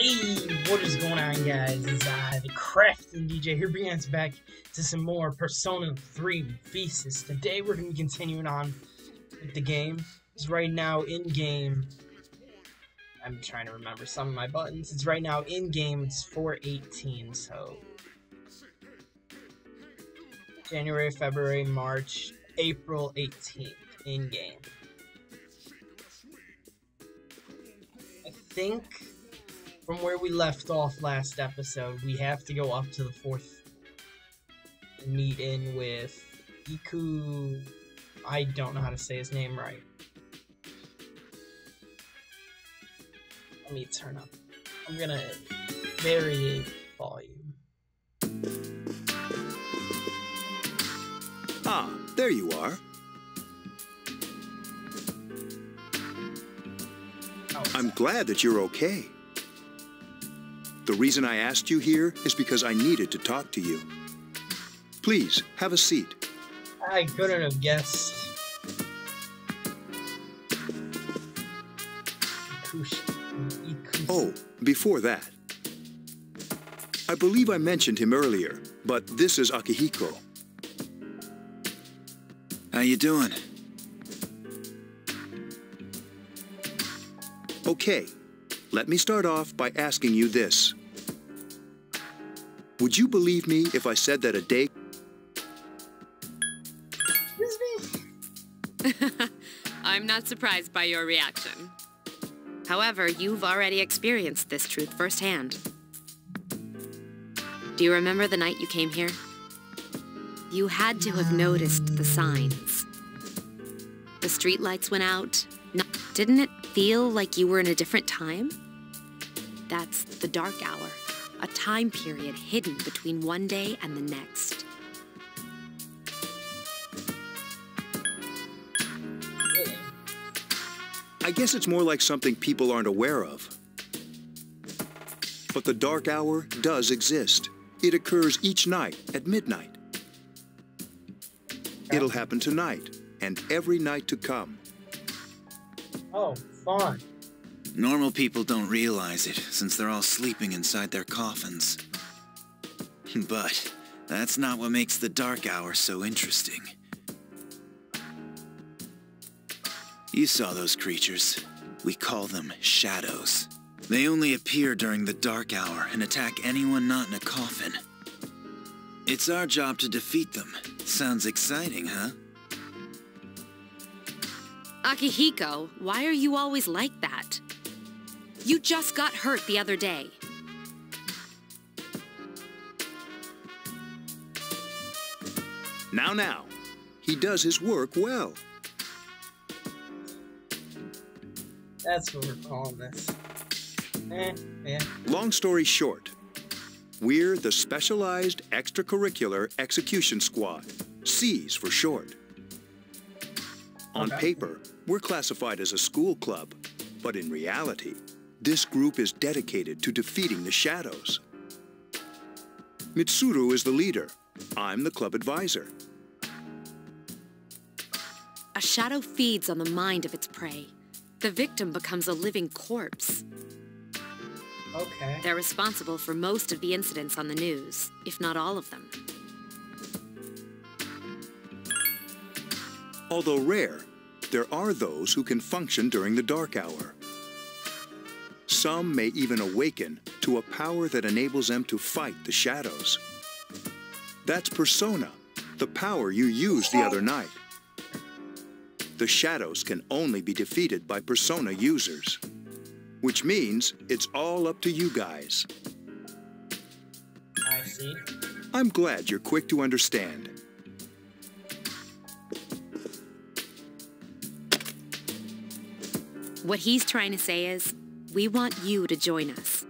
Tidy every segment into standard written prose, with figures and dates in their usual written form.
Hey, what is going on, guys? It's the Crafting DJ here, bringing us back to some more Persona 3 FES. Today we're going to be continuing on with the game. It's right now in-game. I'm trying to remember some of my buttons. It's right now in-game. It's 4/18, so January, February, March, April 18th, in-game. I think from where we left off last episode, we have to go up to the 4th and meet in with Iku. I don't know how to say his name right. Let me turn up. I'm gonna vary volume. Ah, there you are. Oh, I'm glad that you're okay. The reason I asked you here is because I needed to talk to you. Please, have a seat. I couldn't have guessed. Oh, before that. I believe I mentioned him earlier, but this is Akihiko. How you doing? Okay, let me start off by asking you this. Would you believe me if I said that a day... I'm not surprised by your reaction. However, you've already experienced this truth firsthand. Do you remember the night you came here? You had to have noticed the signs. The streetlights went out. Didn't it feel like you were in a different time? That's the dark hour, a time period hidden between one day and the next. I guess it's more like something people aren't aware of. But the dark hour does exist. It occurs each night at midnight. It'll happen tonight and every night to come. Oh, fun. Normal people don't realize it, since they're all sleeping inside their coffins. But that's not what makes the dark hour so interesting. You saw those creatures. We call them shadows. They only appear during the dark hour and attack anyone not in a coffin. It's our job to defeat them. Sounds exciting, huh? Akihiko, why are you always like that? You just got hurt the other day. Now. He does his work well. That's what we're calling this. Yeah. Long story short, we're the Specialized Extracurricular Execution Squad, SEAS for short. On paper, we're classified as a school club, but in reality, this group is dedicated to defeating the shadows. Mitsuru is the leader. I'm the club advisor. A shadow feeds on the mind of its prey. The victim becomes a living corpse. Okay. They're responsible for most of the incidents on the news, if not all of them. Although rare, there are those who can function during the dark hour. Some may even awaken to a power that enables them to fight the shadows. That's Persona, the power you used the other night. The shadows can only be defeated by Persona users, which means it's all up to you guys. I see. I'm glad you're quick to understand. What he's trying to say is, we want you to join us.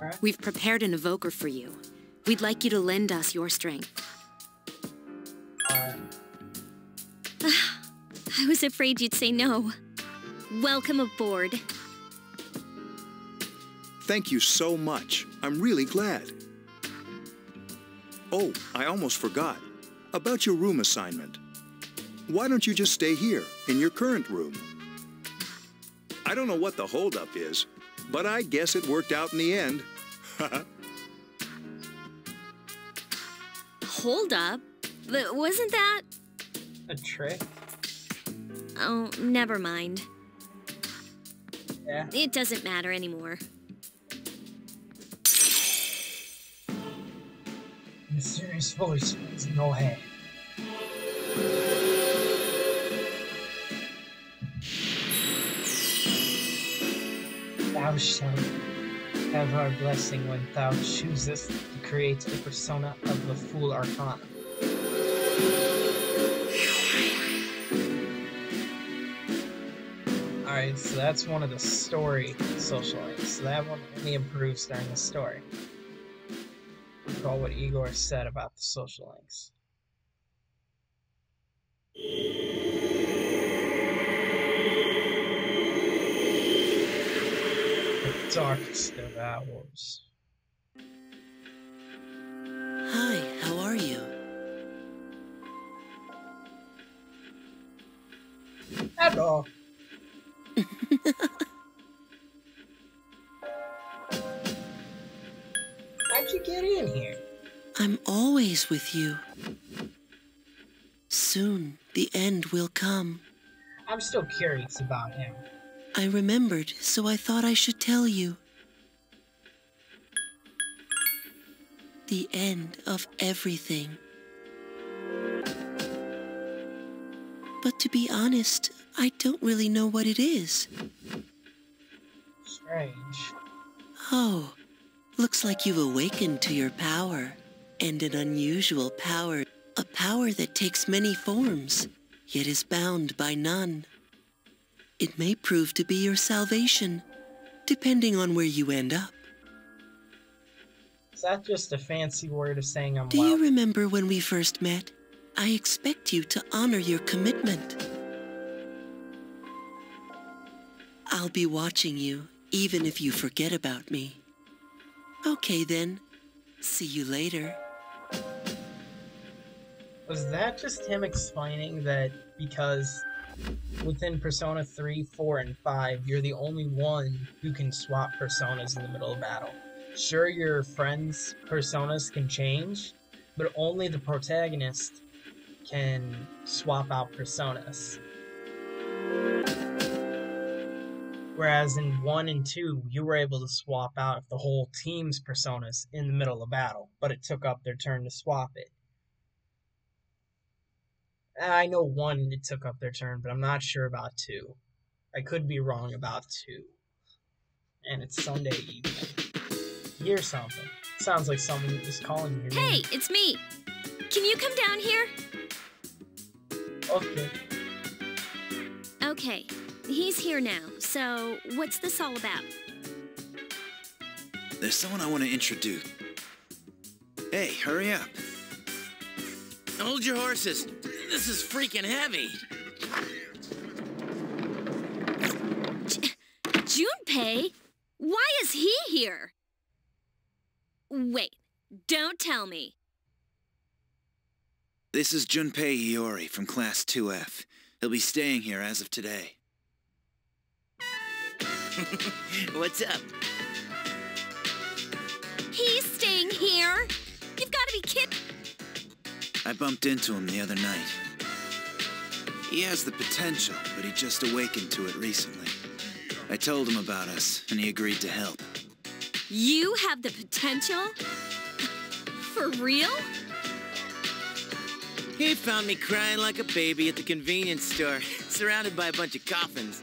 Alright. We've prepared an evoker for you. We'd like you to lend us your strength. Alright. I was afraid you'd say no. Welcome aboard. Thank you so much. I'm really glad. Oh, I almost forgot. About your room assignment. Why don't you just stay here, in your current room? I don't know what the holdup is, but I guess it worked out in the end. Hold up. But wasn't that... A trick? Oh, never mind. Yeah. It doesn't matter anymore. Mysterious voice in your head. Thou shalt have our blessing when thou choosest to create the persona of the Fool Arcana. Alright, so that's one of the story social links. So that one only improves during the story. Recall what Igor said about the social links. The darkest of hours. Hi, how are you? Hello. How'd you get in here? I'm always with you. Soon, the end will come. I'm still curious about him. I remembered, so I thought I should tell you. The end of everything. But to be honest, I don't really know what it is. Strange. Oh, looks like you've awakened to your power. And an unusual power. A power that takes many forms, yet is bound by none. It may prove to be your salvation, depending on where you end up. Is that just a fancy word of saying I'm Do well? you remember when we first met? I expect you to honor your commitment. I'll be watching you, even if you forget about me. Okay then. See you later. Was that just him explaining that because within Persona 3, 4, and 5, you're the only one who can swap personas in the middle of battle? Sure, your friends' personas can change, but only the protagonist can swap out personas. Whereas in 1 and 2, you were able to swap out the whole team's personas in the middle of battle, but it took up their turn to swap it. I know 1 it took up their turn, but I'm not sure about 2. I could be wrong about 2. And it's Sunday evening. Hear something. Sounds like someone is calling your Hey, name. it's me. Can you come down here? Okay. Okay, he's here now. So, what's this all about? There's someone I want to introduce. Hey, hurry up. Hold your horses. This is freaking heavy. Junpei? Why is he here? Wait, don't tell me. This is Junpei Iori from Class 2F. He'll be staying here as of today. What's up? He's staying here? You've got to be kidding. I bumped into him the other night. He has the potential, but he just awakened to it recently. I told him about us, and he agreed to help. You have the potential? For real? He found me crying like a baby at the convenience store, surrounded by a bunch of coffins.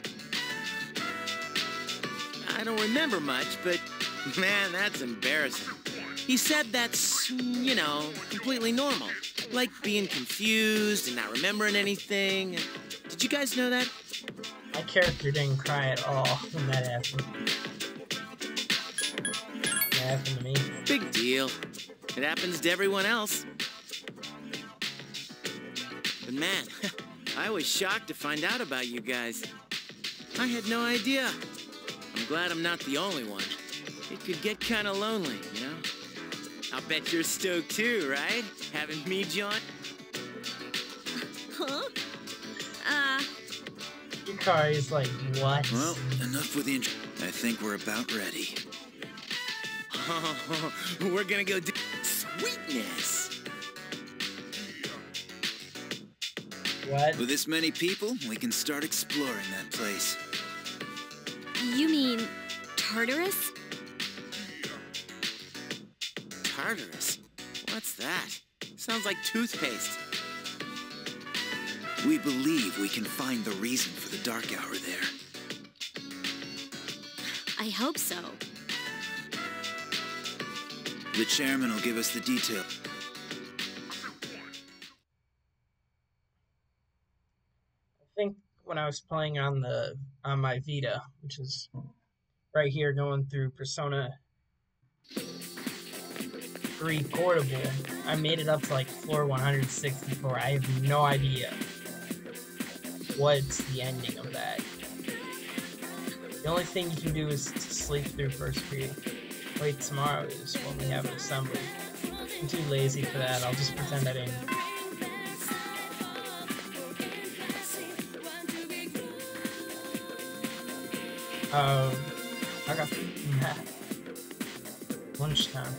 I don't remember much, but man, that's embarrassing. He said that's, you know, completely normal. Like being confused and not remembering anything. Did you guys know that? My character didn't cry at all when that happened. That happened to me. Big deal. It happens to everyone else. But man, I was shocked to find out about you guys. I had no idea. I'm glad I'm not the only one. It could get kind of lonely, you know? I'll bet you're stoked too, right? Having me join? Huh? You Akari's like, what? Well, enough with the intro. I think we're about ready. Oh, we're gonna go do sweetness. What? With this many people, we can start exploring that place. You mean Tarturus? Tartarus? What's that? Sounds like toothpaste. We believe we can find the reason for the dark hour there. I hope so. The chairman will give us the detail. I think when I was playing on my Vita, which is right here going through Persona 3 Portable, I made it up to like floor 164. I have no idea what's the ending of that. The only thing you can do is to sleep through first period. Wait, tomorrow is when we have an assembly. I'm too lazy for that. I'll just pretend I didn't. Okay. Lunchtime.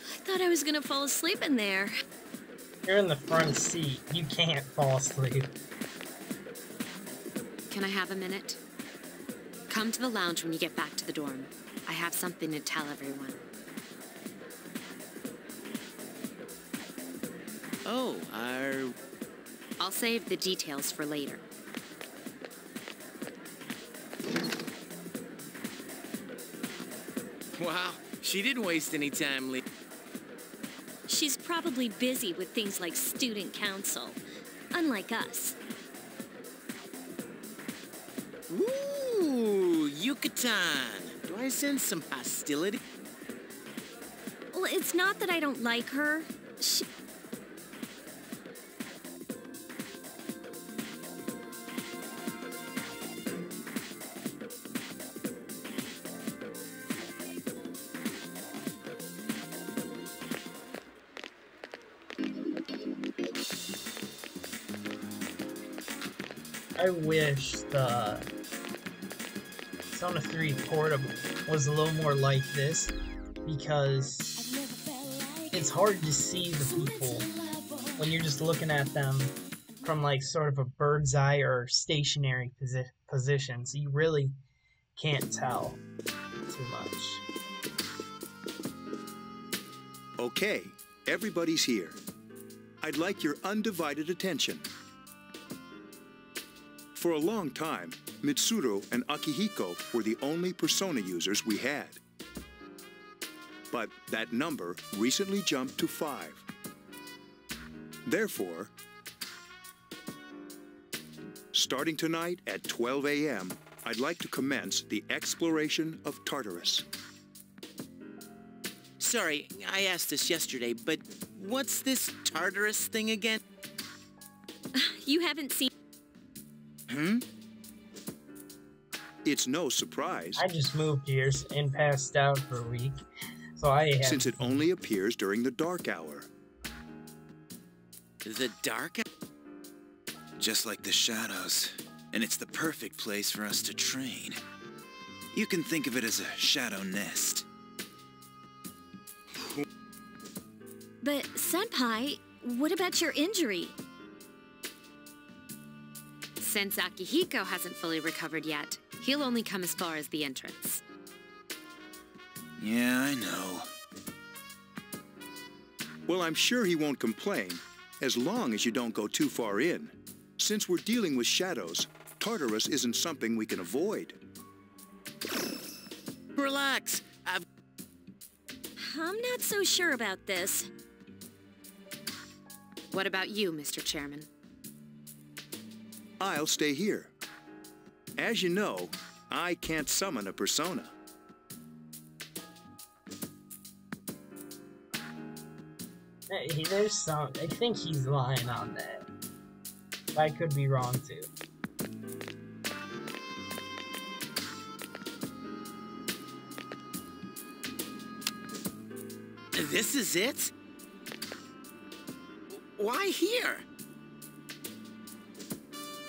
I thought I was gonna fall asleep in there. You're in the front seat. You can't fall asleep. Can I have a minute? Come to the lounge when you get back to the dorm. I have something to tell everyone. Oh, I'll save the details for later. wow, she didn't waste any time leaving. She's probably busy with things like student council, unlike us. Ooh, Yucatan. Do I sense some hostility? Well, it's not that I don't like her. I wish the Persona 3 Portable was a little more like this, because it's hard to see the people when you're just looking at them from like sort of a bird's eye or stationary position, so you really can't tell too much. Okay, everybody's here. I'd like your undivided attention. For a long time, Mitsuru and Akihiko were the only Persona users we had. But that number recently jumped to 5. Therefore, starting tonight at 12 a.m., I'd like to commence the exploration of Tartarus. Sorry, I asked this yesterday, but what's this Tartarus thing again? You haven't seen... It's no surprise, I just moved years and passed out for a week, so I have... since it only appears during the dark hour. The dark? Just like the shadows. And it's the perfect place for us to train. You can think of it as a shadow nest. But, Senpai, what about your injury? Since Akihiko hasn't fully recovered yet, he'll only come as far as the entrance. Yeah, I know. Well, I'm sure he won't complain, as long as you don't go too far in. Since we're dealing with shadows, Tartarus isn't something we can avoid. Relax. I'm not so sure about this. What about you, Mr. Chairman? I'll stay here. As you know, I can't summon a persona. Hey, there's some... I think he's lying on that. But I could be wrong, too. This is it? Why here?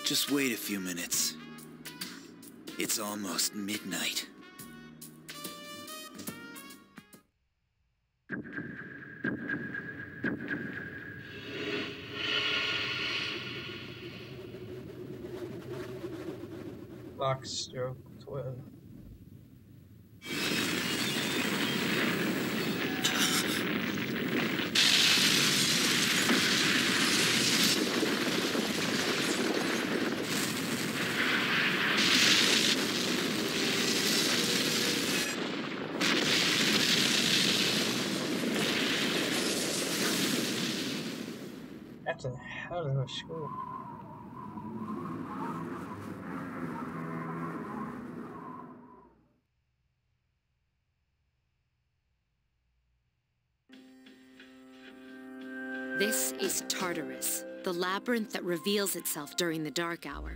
Just wait a few minutes. It's almost midnight. Clock stroke 12. That's a hell of a school. This is Tarturus, the labyrinth that reveals itself during the dark hour.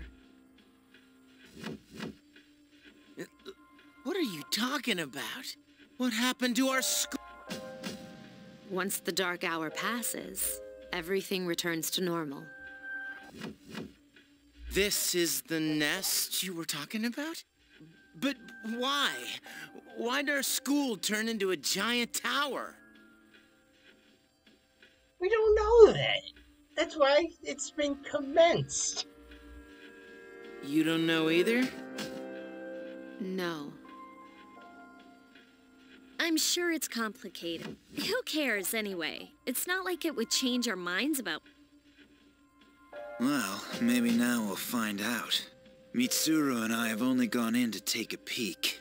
What are you talking about? What happened to our school? Once the dark hour passes, everything returns to normal. This is the nest you were talking about? But why? Why'd our school turn into a giant tower? We don't know that. That's why it's been commenced. You don't know either? No. I'm sure it's complicated. Who cares anyway? It's not like it would change our minds about... Well, maybe now we'll find out. Mitsuru and I have only gone in to take a peek.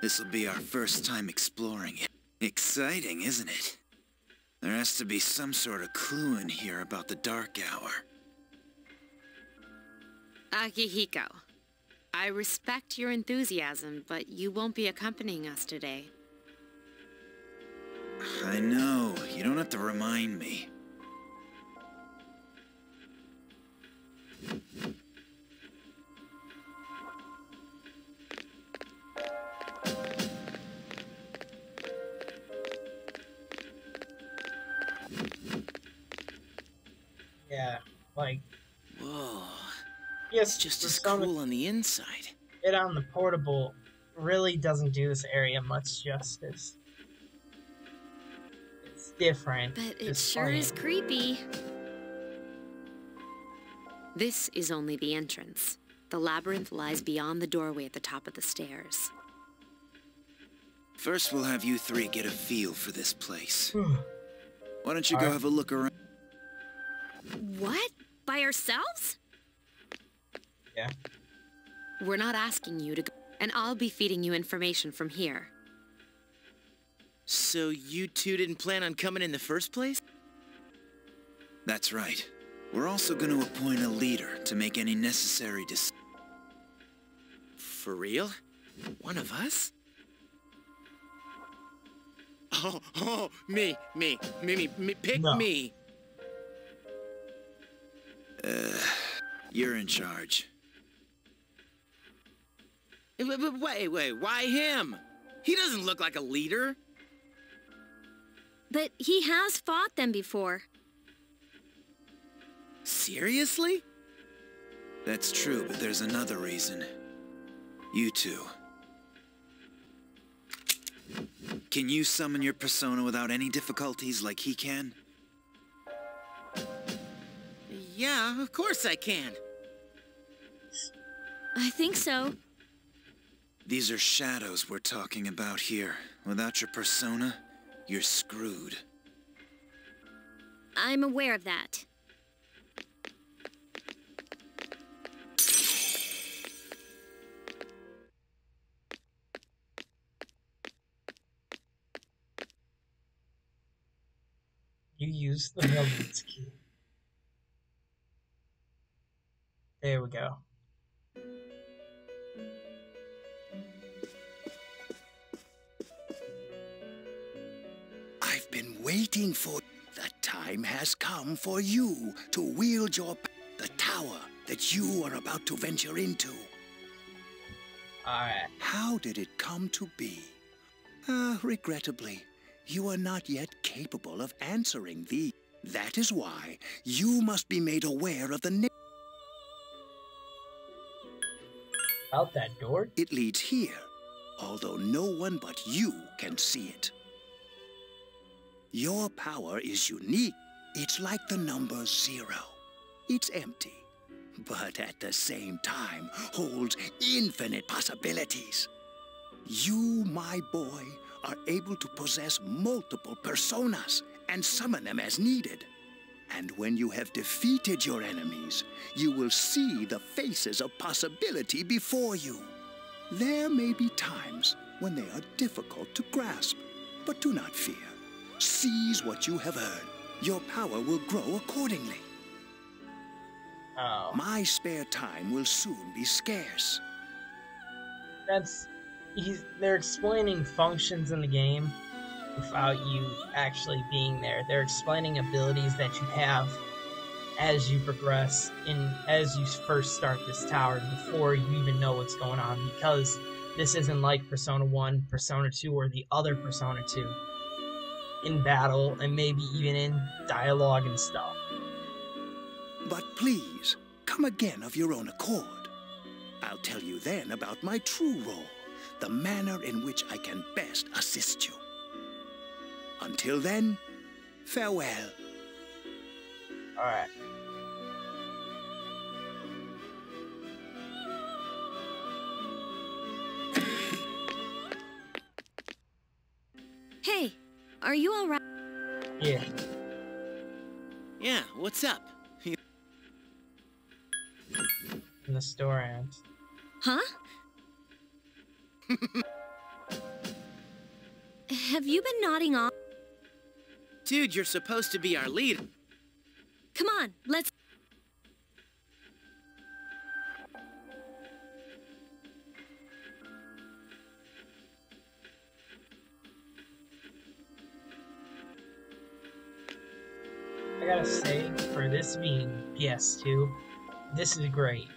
This'll be our first time exploring it. Exciting, isn't it? There has to be some sort of clue in here about the dark hour. Akihiko, I respect your enthusiasm, but you won't be accompanying us today. I know. You don't have to remind me. Yeah, like... Whoa. Yes, It's just for as some, cool on the inside. it on the portable really doesn't do this area much justice. It's different. But it It's sure is funny. creepy. This is only the entrance. The labyrinth lies beyond the doorway at the top of the stairs. First, we'll have you three get a feel for this place. Whew. Why don't you go Alright. have a look around? What? By ourselves? Yeah. We're not asking you to go, and I'll be feeding you information from here. So you two didn't plan on coming in the first place? That's right. We're also going to appoint a leader to make any necessary decisions. For real? One of us? Oh, me, pick No. me. You're in charge. Wait, why him? He doesn't look like a leader. But he has fought them before. Seriously? That's true, but there's another reason. You two. Can you summon your persona without any difficulties like he can? Yeah, of course I can. I think so. These are shadows we're talking about here. Without your persona, you're screwed. I'm aware of that. You use the Melvin's key. There we go. I've been waiting for... The time has come for you to wield the tower that you are about to venture into. Alright. How did it come to be? Regrettably, you are not yet capable of answering these. That is why you must be made aware of the Out that door? It leads here, although no one but you can see it. Your power is unique. It's like the number 0. It's empty, but at the same time holds infinite possibilities. You, my boy, are able to possess multiple personas and summon them as needed. And when you have defeated your enemies, you will see the faces of possibility before you. There may be times when they are difficult to grasp, but do not fear. Seize what you have earned. Your power will grow accordingly. Oh. My spare time will soon be scarce. They're explaining functions in the game without you actually being there. They're explaining abilities that you have as you progress as you first start this tower before you even know what's going on, because this isn't like Persona 1, Persona 2, or the other Persona 2 in battle and maybe even in dialogue and stuff. But please, come again of your own accord. I'll tell you then about my true role, the manner in which I can best assist you. Until then, farewell. Alright. Hey, are you all right? Yeah. Yeah, what's up? In the store end. Huh? Have you been nodding off? Dude, you're supposed to be our leader. Come on, let's... I gotta say, for this being PS2, this is great.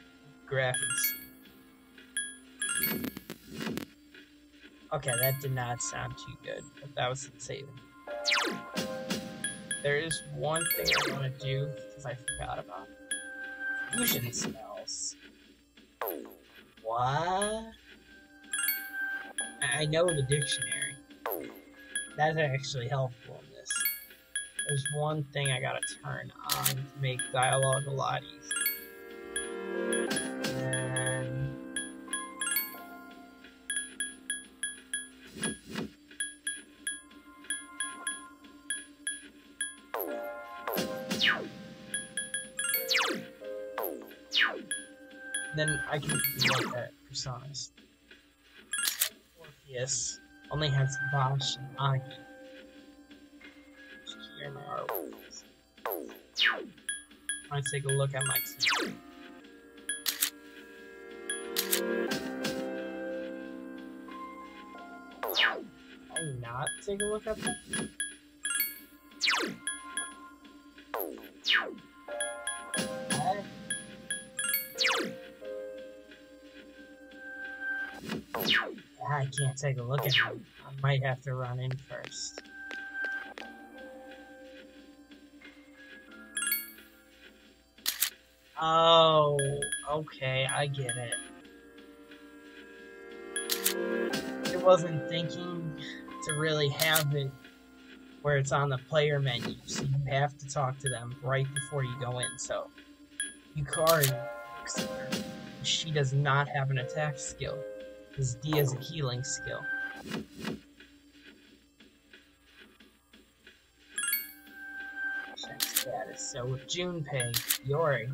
Graphics. Okay, that did not sound too good, but that was saving. There is one thing I want to do, because I forgot about. Fusion spells. What? I know the dictionary. That's actually helpful in this. There's one thing I gotta turn on to make dialogue a lot easier. And... then I can look at personas. Orpheus only has Vash and Aki. Here my artworks. I take a look at my team. I'll not take a look at them. I can't take a look at them. I might have to run in first. Oh, okay, I get it. I wasn't thinking to really have it where it's on the player menu, so you have to talk to them right before you go in. So, Yukari, she does not have an attack skill, because D has a healing skill. Check status. So with Junpei, Yori,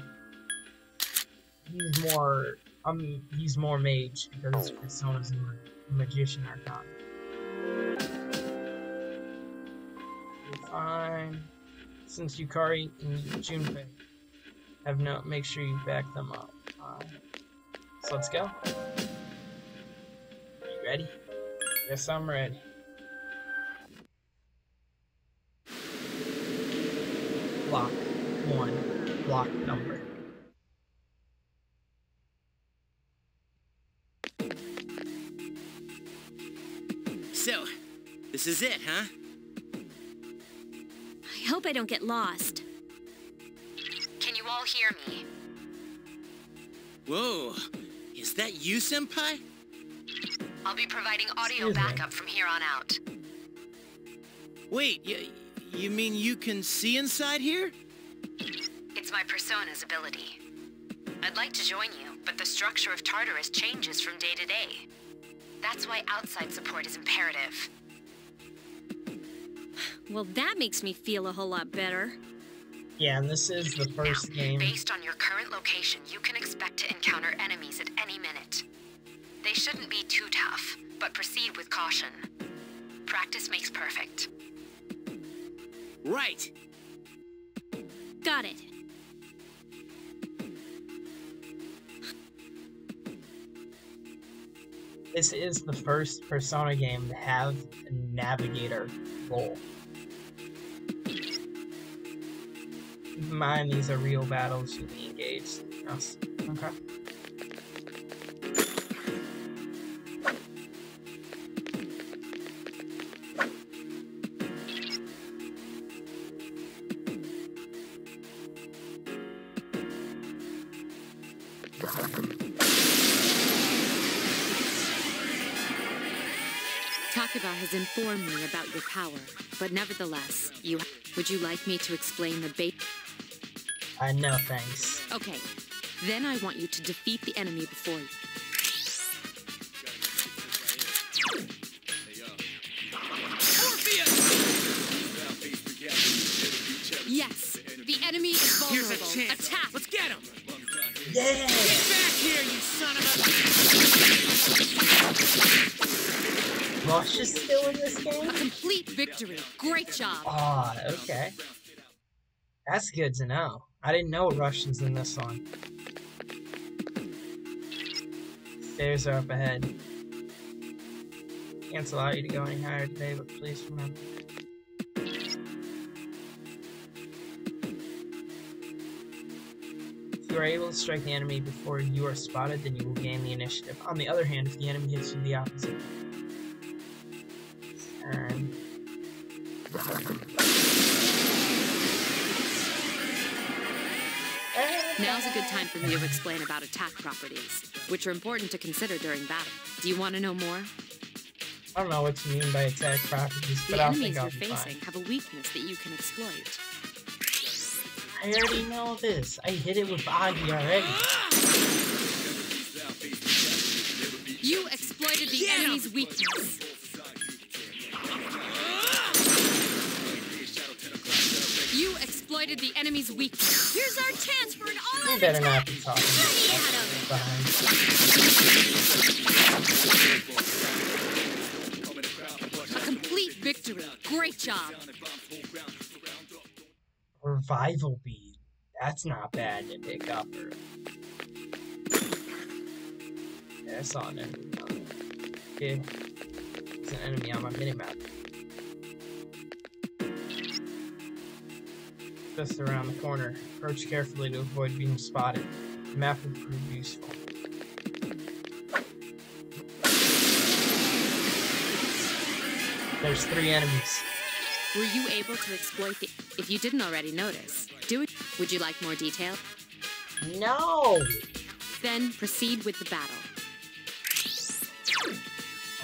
he's more mage because Persona's a magician archon. Fine. Since Yukari and Junpei have no, make sure you back them up. So let's go. Are you ready? Yes, I'm ready. Block 1. Block number. So, this is it, huh? hope I don't get lost. Can you all hear me? Whoa, is that you, Senpai? I'll be providing audio Excuse me. backup from here on out. Wait, you mean you can see inside here? It's my Persona's ability. I'd like to join you, but the structure of Tartarus changes from day to day. That's why outside support is imperative. Well, that makes me feel a whole lot better. Yeah, and this is the first game. Based on your current location, you can expect to encounter enemies at any minute. They shouldn't be too tough, but proceed with caution. Practice makes perfect. Right. Got it. This is the first Persona game to have a navigator role. Keep in mind, these are real battles to be engaged. Yes. Okay. Takeba has informed me about your power, but nevertheless, would you like me to explain the No, thanks. Okay, then I want you to defeat the enemy before you. Yes, the enemy is vulnerable. Here's a chance. Attack! Let's get him! Yeah! Get back here, you son of a... Rush is still in this game? A complete victory. Great job. Ah, okay. That's good to know. I didn't know Rush was in this one. Stairs are up ahead. Can't allow you to go any higher today, but please remember. If you are able to strike the enemy before you are spotted, then you will gain the initiative. On the other hand, if the enemy hits you the opposite turn. Now's a good time for me to explain about attack properties, which are important to consider during battle. Do you want to know more? I don't know what you mean by attack properties, but The I'll enemies think I'll you're be fine. facing have a weakness that you can exploit. I already know this. I hit it with Agi already. You exploited the enemy's weakness. You exploited the enemy's weakness. Here's our chance for an all-out You better attack. not be talking Ready about out of it. behind. A complete victory. Great job. Revival bead. That's not bad to pick up. Yeah, I saw an enemy on there. Okay. There's an enemy on my minimap. Just around the corner. Approach carefully to avoid being spotted. The map will prove useful. There's 3 enemies. Were you able to exploit the... If you didn't already notice, do it. Would you like more detail? No! Then proceed with the battle.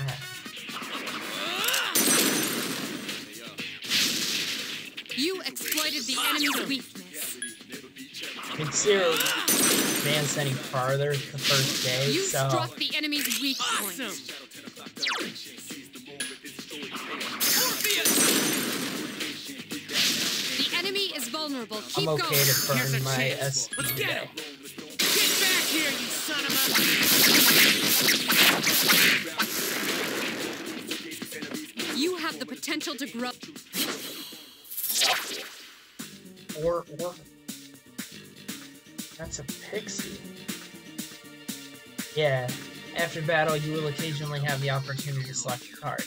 Alright. You exploited the enemy's weakness. Consider advance any farther the first day, You so struck the enemy's weak point. The enemy is vulnerable. Keep I'm okay going. to burn Here's a my chance. SP Let's get today. him. Get back here, you son of a... You have the potential to grow. Or that's a pixie. Yeah, after battle, you will occasionally have the opportunity to select a card.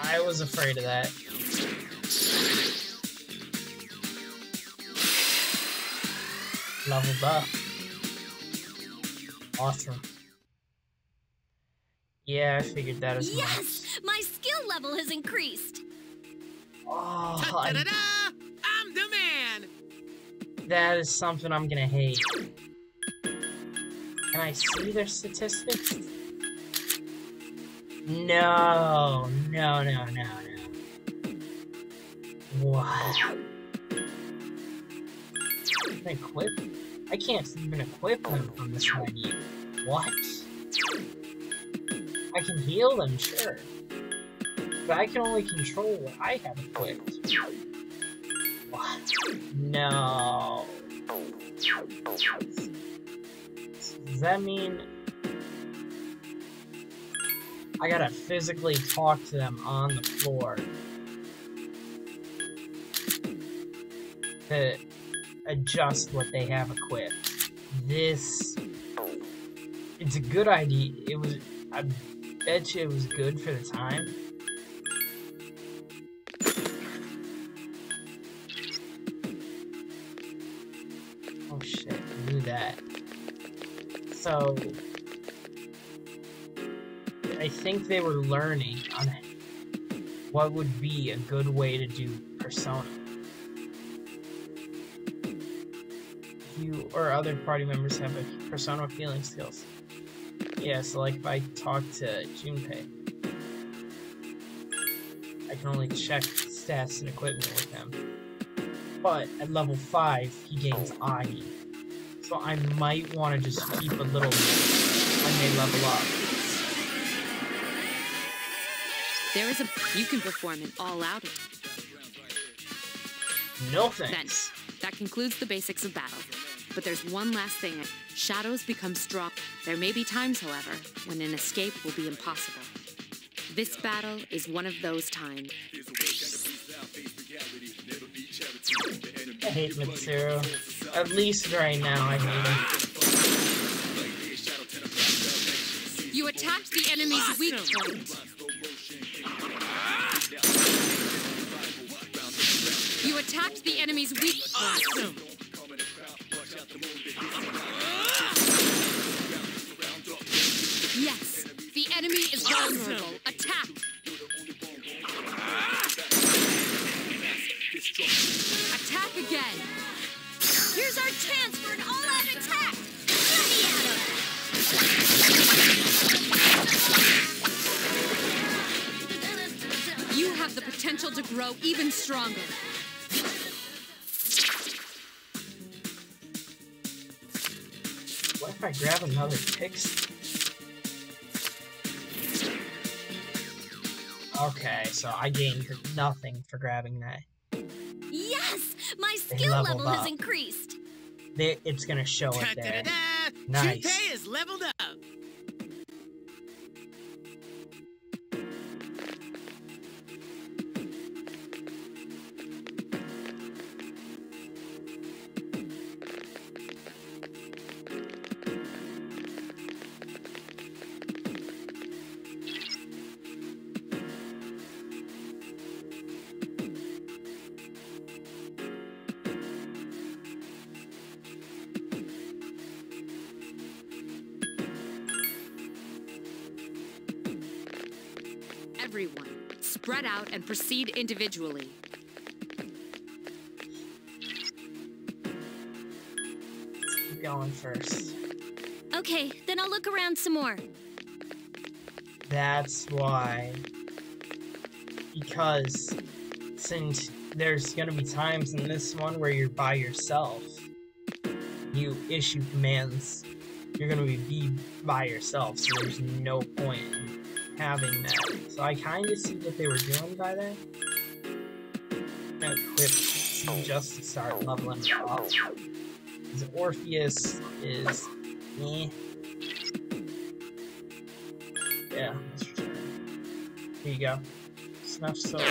I was afraid of that. Leveled up. Awesome. Yeah, I figured that as much. Yes! My skill level has increased. Oh, Ta-da-da-da! I'm the man! that is something I'm gonna hate. Can I see their statistics? No. What? Can I equip? I can't even equip them from this menu. What? I can heal them, sure. But I can only control what I have equipped. What? No. Does that mean I gotta physically talk to them on the floor to adjust what they have equipped? It's a good idea. I bet you it was good for the time. Oh shit, I knew that. So, I think they were learning on what would be a good way to do Persona. You or other party members have a Persona feeling skills. Yeah, so like if I talk to Junpei, I can only check stats and equipment with him. But at level 5, he gains Agi. So I might want to just keep a little when they level up. There is you can perform an all-out. No thanks. Then, that concludes the basics of battle. But there's one last thing. Shadows become strong. There may be times, however, when an escape will be impossible. This battle is one of those times. I hate Mitsuru. At least right now, I hate him. You attacked the enemy's weak point. You attacked the enemy's weak point. Yes, the enemy is vulnerable. Attack! Attack again! Here's our chance for an all-out attack! Let me at him! You have the potential to grow even stronger. What if I grab another pixie? Okay, so I gained nothing for grabbing that. Yes! My They skill leveled level has up. increased! It's gonna show it there. Ta-da-da-da! Nice. Junpei is leveled up! Everyone, spread out and proceed individually. Keep going first. Okay, then I'll look around some more. That's why. Because since there's gonna be times in this one where you're by yourself, you issue commands, you're gonna be by yourself, so there's no point in having that. So I kinda see what they were doing by that. Now equip just to start leveling up. Because Orpheus is yeah, let's return. Here you go. Snuff soap.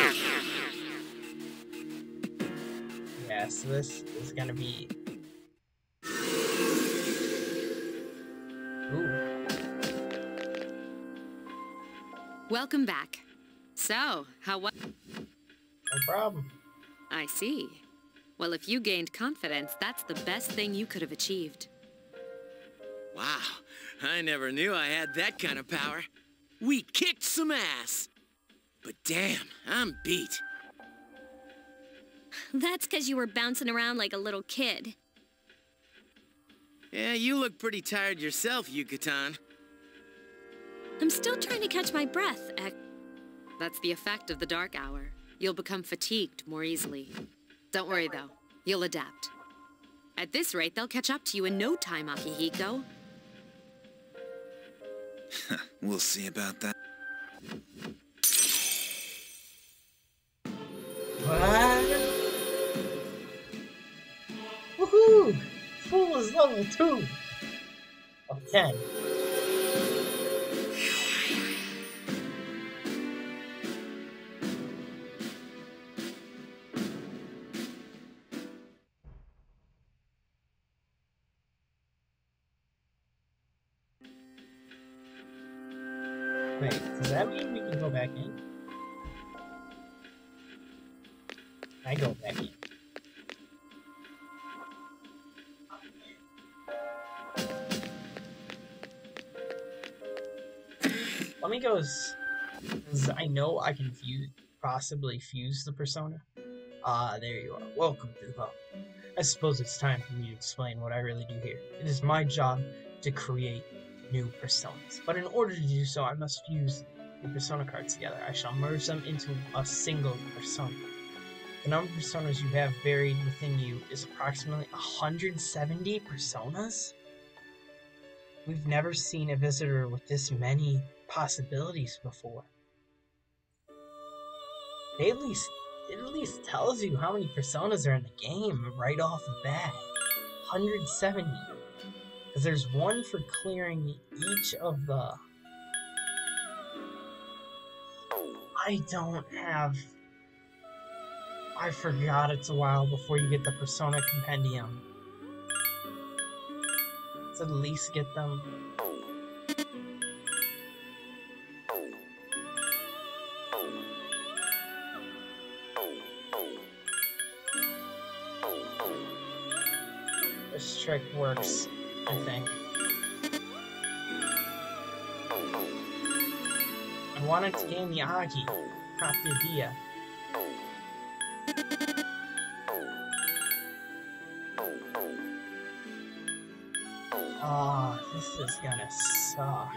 Yeah, so this is gonna be. Ooh. Welcome back. So, how was? No problem. I see. Well, if you gained confidence, that's the best thing you could have achieved. Wow, I never knew I had that kind of power. We kicked some ass. But damn, I'm beat. That's because you were bouncing around like a little kid. Yeah, you look pretty tired yourself, Yucatan. I'm still trying to catch my breath, That's the effect of the dark hour. You'll become fatigued more easily. Don't worry, though. You'll adapt. At this rate, they'll catch up to you in no time, Akihiko. We'll see about that. What? Woohoo! Fool is level 2 of 10. Wait, does that mean we can go back in? I go back in. Let me go, because I know I can possibly fuse the persona. There you are. Welcome to the club. I suppose it's time for me to explain what I really do here. It is my job to create new personas, but in order to do so, I must fuse the persona cards together. I shall merge them into a single persona. The number of personas you have buried within you is approximately 170 personas? We've never seen a visitor with this many possibilities before. It at least tells you how many personas are in the game right off the bat. 170. Because there's one for clearing each of the... I forgot it's a while before you get the Persona Compendium. Let's at least get them. This trick works, I think. I wanted to gain the Agi, not the Dia. Oh, this is gonna suck.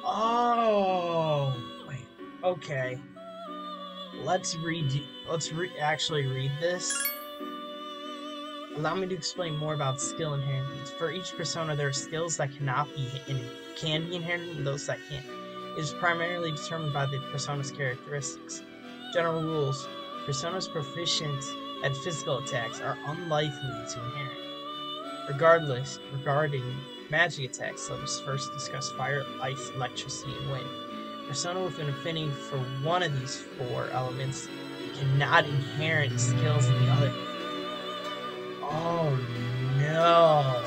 Oh, wait. Okay. Let's actually read this. Allow me to explain more about skill inheritance. For each persona, there are skills that can be inherited and those that can't. It is primarily determined by the persona's characteristics. General rules. Personas proficient at physical attacks are unlikely to inherit. Regarding magic attacks, let us first discuss fire, ice, electricity, and wind. Persona with an affinity for one of these four elements cannot inherit skills in the other. Oh no!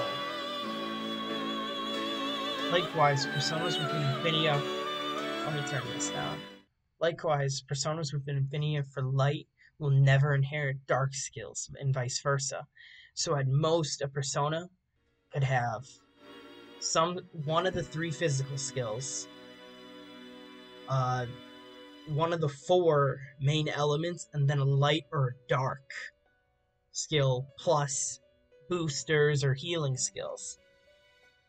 Likewise, personas with an affinity of... Let me turn this down. Likewise, personas with an affinity for light will never inherit dark skills, and vice versa. So at most, a persona could have one of the three physical skills, one of the four main elements, and then a light or a dark skill plus boosters or healing skills.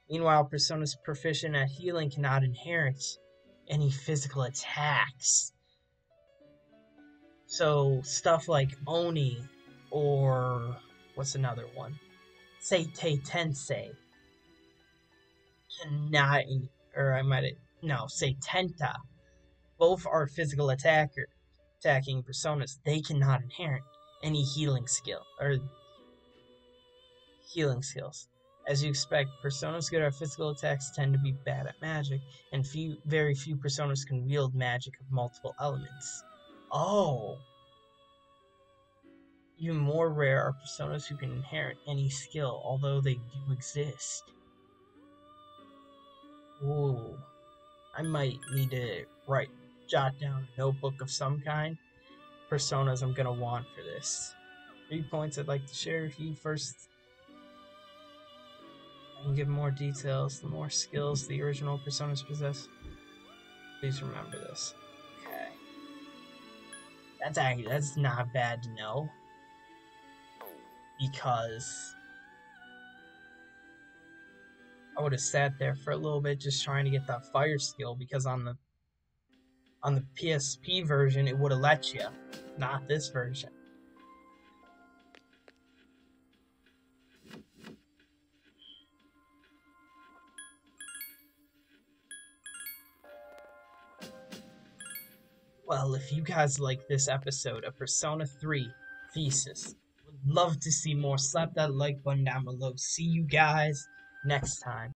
Meanwhile, personas proficient at healing cannot inherit any physical attacks. So stuff like Oni or what's another one? Seitei Tensei cannot, Seitenta. Both are physical attacking personas. They cannot inherit any healing skills. As you expect, personas good at physical attacks tend to be bad at magic, and very few personas can wield magic of multiple elements. Oh! Even more rare are personas who can inherit any skill, although they do exist. Ooh. I might need to jot down a notebook of some kind. Personas I'm gonna want for this. 3 points I'd like to share with you. First, I can give more details, the more skills the original personas possess. Please remember this. Okay. That's not bad to know. Because I would have sat there for a little bit just trying to get that fire skill, because on the PSP version it would have let you, not this version. Well, if you guys like this episode of Persona 3 FES, would love to see more, slap that like button down below. See you guys next time.